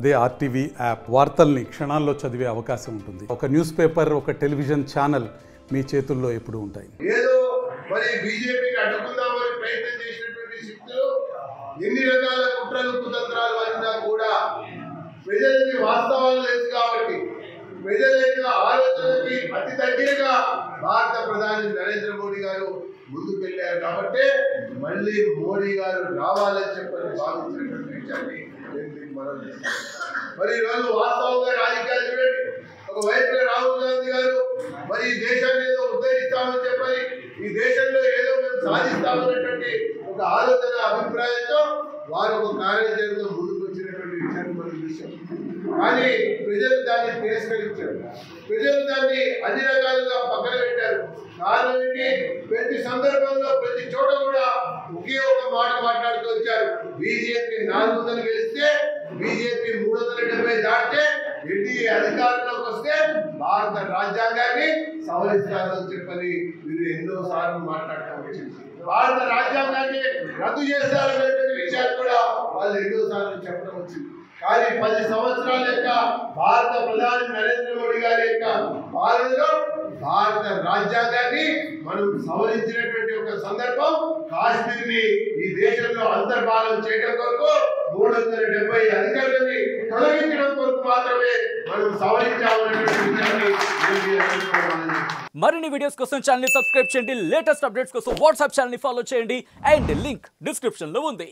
అదే RTV app వార్తల్ని క్షణాల్లో చదివే అవకాశం ఉంటుంది. ఒక న్యూస్ పేపర్, ఒక టెలివిజన్ ఛానల్ మీ చేతుల్లో ఎప్పుడూ ఉంటాయి. ఏదో మరి బీజేపీని అడ్డుకుందామని ప్రయత్నం చేసినటువంటి శక్తులు ఎన్ని రకాల కుట్రలు కుతంత్రాలు అయినా కూడా ప్రజలకి వాస్తవాలు లేదు కాబట్టి ప్రజల యొక్క ఆలోచనకి అతి దగ్గరగా భారత ప్రధాని నరేంద్ర మోడీ గారు ముందుకు వెళ్ళారు కాబట్టి మళ్ళీ మోడీ గారు రావాలని చెప్పని భావించినటువంటి విషయాన్ని మనం మరి ఈరోజు వాస్తవంగా రాజకీయాలు చూడండి. ఒకవైపుగా రాహుల్ గాంధీ గారు మరి ఈ దేశాన్ని ఏదో ఉద్ధరిస్తామని చెప్పని ఈ దేశంలో ఏదో మేము సాధిస్తామనేటువంటి ఒక ఆలోచన అభిప్రాయంతో వారు ఒక కార్యాచరణలో ముందుకు వచ్చినటువంటి విషయాన్ని మనం చూసాం. కానీ ప్రజలు దాన్ని తిరస్కరించారు. ప్రజలు దాన్ని అన్ని రకాలుగా పక్కన పెట్టారు. కారణం ఏంటి? ప్రతి సందర్భంలో ప్రతి చోట కూడా ఒకే ఒక మాట మాట్లాడుతూ వచ్చారు. బీజేపీ 400 గెలిస్తే బీజేపీ 370 దాటితే ఎన్డీఏ అధికారంలోకి వస్తే భారత రాజ్యాంగాన్ని సవరిస్తారని చెప్పని వీరు ఎన్నో సార్లు మాట్లాడటం వచ్చింది. భారత రాజ్యాంగాన్ని రద్దు చేస్తారనేటువంటి విషయాలు కూడా వాళ్ళు ఎన్నో సార్లు చెప్పడం వచ్చింది. కానీ 10 సంవత్సరాల యొక్క భారత ప్రధాని నరేంద్ర మోడీ గారి యొక్క పాలనలో భారత రాజ్యాంగాన్ని మనం సవరించినటువంటి ఒక సందర్భం. కాశ్మీర్ ని ఈ దేశంలో అంతర్భాగం చేయడం కొరకు 370 అధికారులని తొలగించడం కొరకు మాత్రమే మనం సవరించామనేటువంటి విషయాన్ని మరిన్ని వీడియోస్ కోసం ఛానల్ ని సబ్స్క్రైబ్ చేయండి. లేటెస్ట్ అప్డేట్స్ కోసం వాట్సాప్ ఛానల్ ని ఫాలో చేయండి. అండ్ లింక్ డిస్క్రిప్షన్ లో ఉంది.